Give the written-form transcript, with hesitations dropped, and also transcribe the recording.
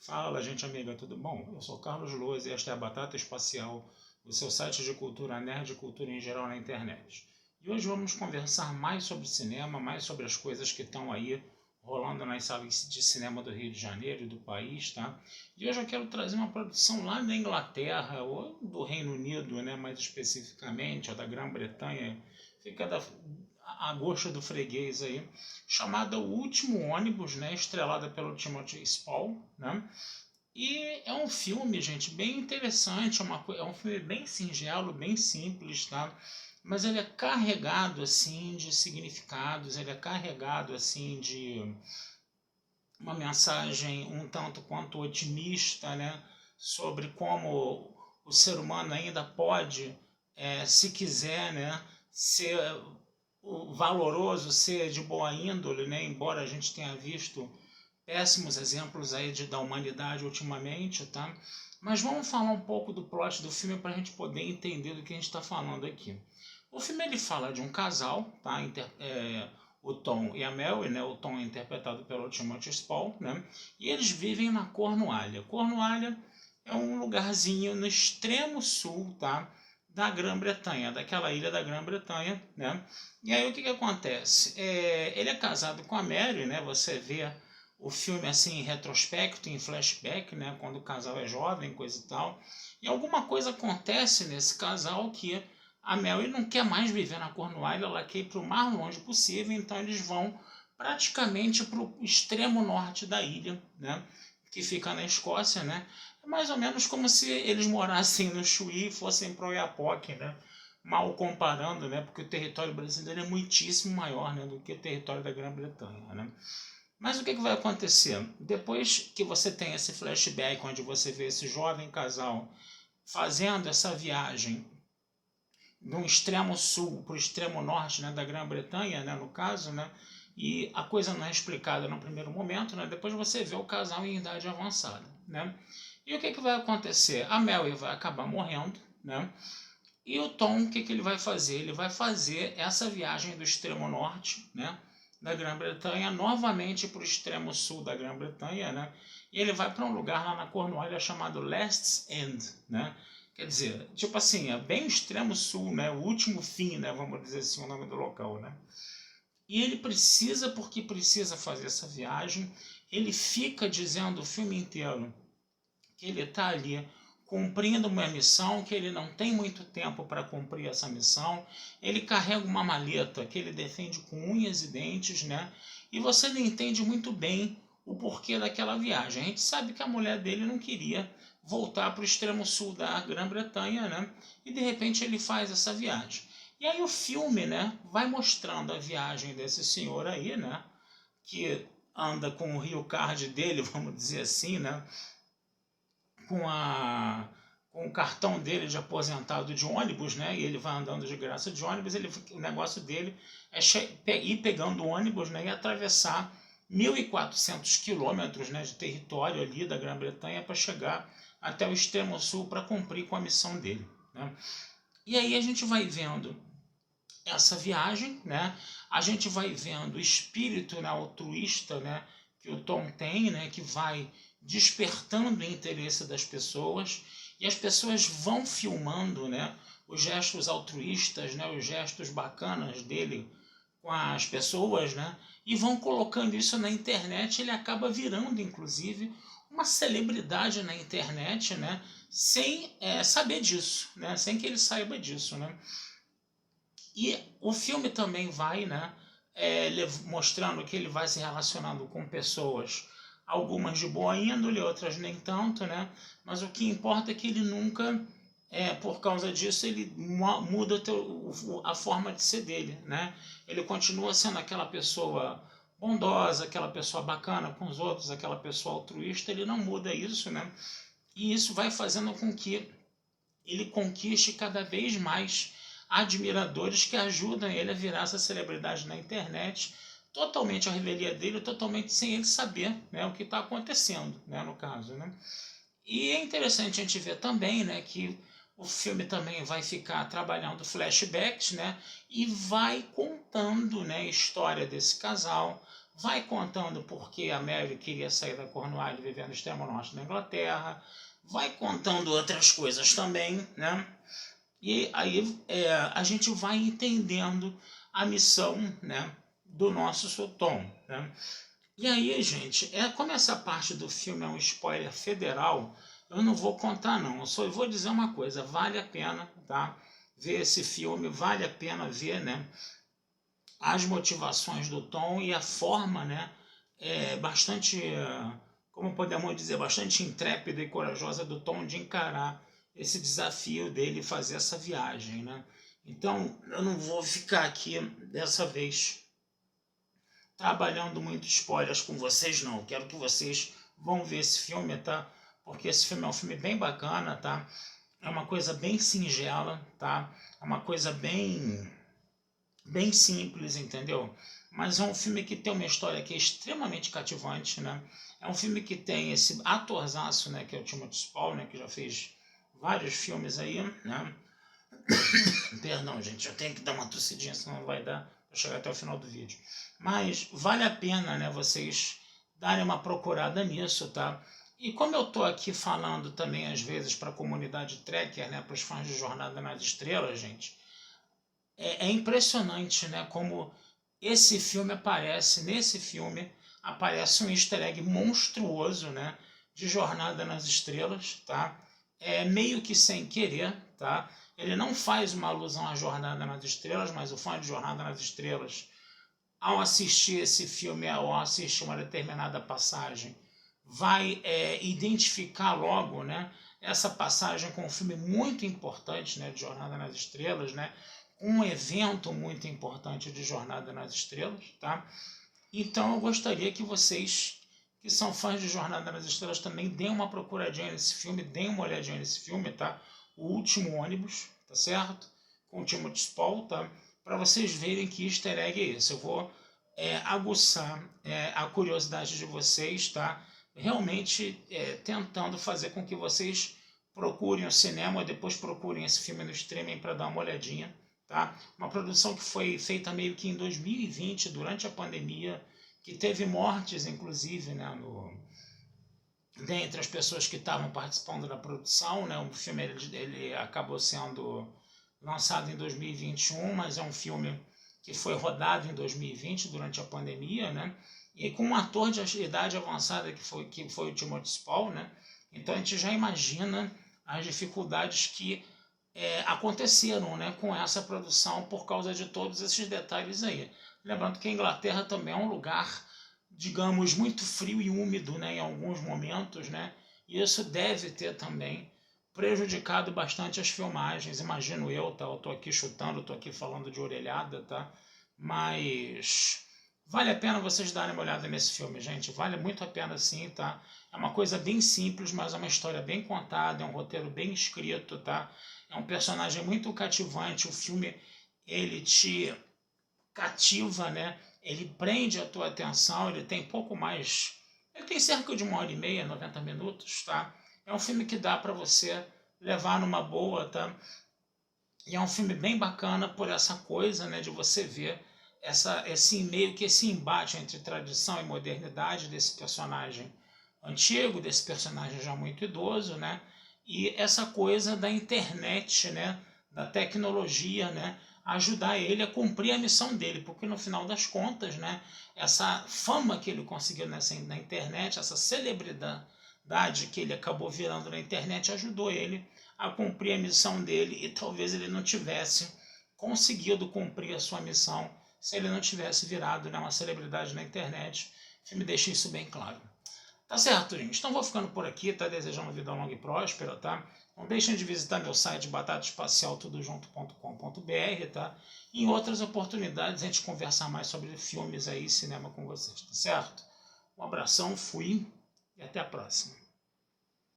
Fala, gente amiga, tudo bom? Eu sou Carlos Luz e esta é a Batata Espacial, o seu site de cultura nerd e cultura em geral na internet. E hoje vamos conversar mais sobre cinema, mais sobre as coisas que estão aí rolando nas salas de cinema do Rio de Janeiro e do país, tá? E hoje eu quero trazer uma produção lá da Inglaterra, ou do Reino Unido, né, mais especificamente, ou da Grã-Bretanha, fica a gosto do freguês aí, chamada O Último Ônibus, né, estrelada pelo Timothy Spall, né? E é um filme, gente, bem interessante, é um filme bem singelo, bem simples, tá? Mas ele é carregado, assim, de significados, ele é carregado, assim, de uma mensagem um tanto quanto otimista, né? Sobre como o ser humano ainda pode, se quiser, né? Ser valoroso, ser de boa índole, né? Embora a gente tenha visto péssimos exemplos aí da humanidade ultimamente, tá? Mas vamos falar um pouco do plot do filme para a gente poder entender do que a gente está falando aqui. O filme ele fala de um casal, tá? O Tom e a Mary, né? O Tom é interpretado pelo Timothy Spall, né? E eles vivem na Cornualha. Cornualha é um lugarzinho no extremo sul, tá? Da Grã-Bretanha, daquela ilha da Grã-Bretanha, né? E aí o que acontece? Ele é casado com a Mary, né? Você vê o filme assim em retrospecto, em flashback, né, quando o casal é jovem, coisa e tal. E alguma coisa acontece nesse casal que a Mary não quer mais viver na Cornualha, ela quer ir para o mais longe possível, então eles vão praticamente para o extremo norte da ilha, né, que fica na Escócia, né. É mais ou menos como se eles morassem no Chuí e fossem para o Oiapoque, né, mal comparando, né, porque o território brasileiro é muitíssimo maior, né, do que o território da Grã-Bretanha, né. Mas o que vai acontecer? Depois que você tem esse flashback onde você vê esse jovem casal fazendo essa viagem do extremo sul para o extremo norte, né, da Grã-Bretanha, né, no caso, né, e a coisa não é explicada no primeiro momento, né, depois você vê o casal em idade avançada. Né, e o que vai acontecer? A Mary vai acabar morrendo, né, e o Tom, o que ele vai fazer? Ele vai fazer essa viagem do extremo norte, né, da Grã-Bretanha, novamente para o extremo sul da Grã-Bretanha, né, e ele vai para um lugar lá na Cornualha chamado Last's End, né, quer dizer, tipo assim, é bem o extremo sul, né, o último fim, né, vamos dizer assim, o nome do local, né. E ele precisa, porque precisa fazer essa viagem, ele fica dizendo o filme inteiro que ele está ali cumprindo uma missão, que ele não tem muito tempo para cumprir essa missão. Ele carrega uma maleta que ele defende com unhas e dentes, né? E você não entende muito bem o porquê daquela viagem. A gente sabe que a mulher dele não queria voltar para o extremo sul da Grã-Bretanha, né? E de repente ele faz essa viagem. E aí o filme, né, vai mostrando a viagem desse senhor aí, né? Que anda com o Rio Card dele, vamos dizer assim, né? Com o cartão dele de aposentado de ônibus, né? E ele vai andando de graça de ônibus. O negócio dele é ir pegando ônibus, né? E atravessar 1.400 quilômetros, né, de território ali da Grã-Bretanha para chegar até o extremo sul para cumprir com a missão dele. Né? E aí a gente vai vendo essa viagem, né? A gente vai vendo o espírito, né, altruísta, né, que o Tom tem, né, que vai despertando o interesse das pessoas, e as pessoas vão filmando, né, os gestos altruístas, né, os gestos bacanas dele com as pessoas, né, e vão colocando isso na internet. Ele acaba virando, inclusive, uma celebridade na internet, né, sem saber disso, né, sem que ele saiba disso. Né. E o filme também vai, né, mostrando que ele vai se relacionando com pessoas, algumas de boa índole, outras nem tanto, né? Mas o que importa é que ele nunca, por causa disso, ele muda a forma de ser dele, né? Ele continua sendo aquela pessoa bondosa, aquela pessoa bacana com os outros, aquela pessoa altruísta. Ele não muda isso, né? E isso vai fazendo com que ele conquiste cada vez mais admiradores que ajudam ele a virar essa celebridade na internet, totalmente a revelia dele, totalmente sem ele saber, né, o que está acontecendo, né, no caso. Né? E é interessante a gente ver também, né, que o filme também vai ficar trabalhando flashbacks, né, e vai contando, né, a história desse casal, vai contando porque a Mary queria sair da Cornualha e viver no extremo norte da Inglaterra, vai contando outras coisas também, né? E aí a gente vai entendendo a missão, né, do nosso Tom, né? E aí, gente, como essa parte do filme é um spoiler federal, eu não vou contar não, eu só vou dizer uma coisa, vale a pena, tá? Ver esse filme, vale a pena ver, né, as motivações do Tom e a forma, né, bastante, como podemos dizer, bastante intrépida e corajosa do Tom de encarar esse desafio dele fazer essa viagem, né? Então, eu não vou ficar aqui dessa vez trabalhando muito spoilers com vocês, não. Quero que vocês vão ver esse filme, tá? Porque esse filme é um filme bem bacana, tá? É uma coisa bem singela, tá? É uma coisa bem simples, entendeu? Mas é um filme que tem uma história que é extremamente cativante, né? É um filme que tem esse atorzaço, né? Que é o Timothy Spall, né? Que já fez vários filmes aí, né? Perdão, gente, eu tenho que dar uma tossidinha, senão não vai dar para chegar até o final do vídeo. Mas vale a pena, né, vocês darem uma procurada nisso, tá? E como eu tô aqui falando também às vezes para a comunidade trekker, né, para os fãs de Jornada nas Estrelas, gente, é impressionante, né, como esse filme aparece, nesse filme aparece um easter egg monstruoso, né, de Jornada nas Estrelas, tá? Meio que sem querer, tá? Ele não faz uma alusão à Jornada nas Estrelas, mas o fã de Jornada nas Estrelas, ao assistir esse filme, ao assistir uma determinada passagem, vai identificar logo, né, essa passagem com um filme muito importante, né, de Jornada nas Estrelas, né, um evento muito importante de Jornada nas Estrelas, tá? Então eu gostaria que vocês, que são fãs de Jornada nas Estrelas, também deem uma procuradinha nesse filme, deem uma olhadinha nesse filme, tá? O Último Ônibus, tá certo? Com o Timothy Spall, tá? Para vocês verem que easter egg é esse. Eu vou aguçar a curiosidade de vocês, tá? Realmente tentando fazer com que vocês procurem o cinema, depois procurem esse filme no streaming para dar uma olhadinha, tá? Uma produção que foi feita meio que em 2020, durante a pandemia, que teve mortes, inclusive, né, dentre as pessoas que estavam participando da produção, né? O filme ele acabou sendo lançado em 2021, mas é um filme que foi rodado em 2020 durante a pandemia, né? E com um ator de idade avançada que foi o Timothy Spall, né? Então a gente já imagina as dificuldades que aconteceram, né, com essa produção por causa de todos esses detalhes aí. Lembrando que a Inglaterra também é um lugar, digamos, muito frio e úmido, né, em alguns momentos, né, e isso deve ter também prejudicado bastante as filmagens, imagino eu, tá? Eu tô aqui chutando, tô aqui falando de orelhada, tá? Mas vale a pena vocês darem uma olhada nesse filme, gente, vale muito a pena sim, tá? É uma coisa bem simples, mas é uma história bem contada, é um roteiro bem escrito, tá? É um personagem muito cativante, o filme ele te cativa, né? Ele prende a tua atenção, ele tem pouco mais, ele tem cerca de 1h30, 90 minutos, tá? É um filme que dá para você levar numa boa, tá? E é um filme bem bacana por essa coisa, né, de você ver esse embate entre tradição e modernidade desse personagem antigo, desse personagem já muito idoso, né? E essa coisa da internet, né, da tecnologia, né, ajudar ele a cumprir a missão dele, porque no final das contas, né, essa fama que ele conseguiu na internet, essa celebridade que ele acabou virando na internet, ajudou ele a cumprir a missão dele, e talvez ele não tivesse conseguido cumprir a sua missão se ele não tivesse virado, né, uma celebridade na internet. O filme deixa isso bem claro. Tá certo, gente? Então vou ficando por aqui, tá? Desejando uma vida longa e próspera, tá? Não deixem de visitar meu site batataespacialtudojunto.com.br, tá? E em outras oportunidades a gente conversar mais sobre filmes aí, cinema com vocês, tá certo? Um abração, fui e até a próxima.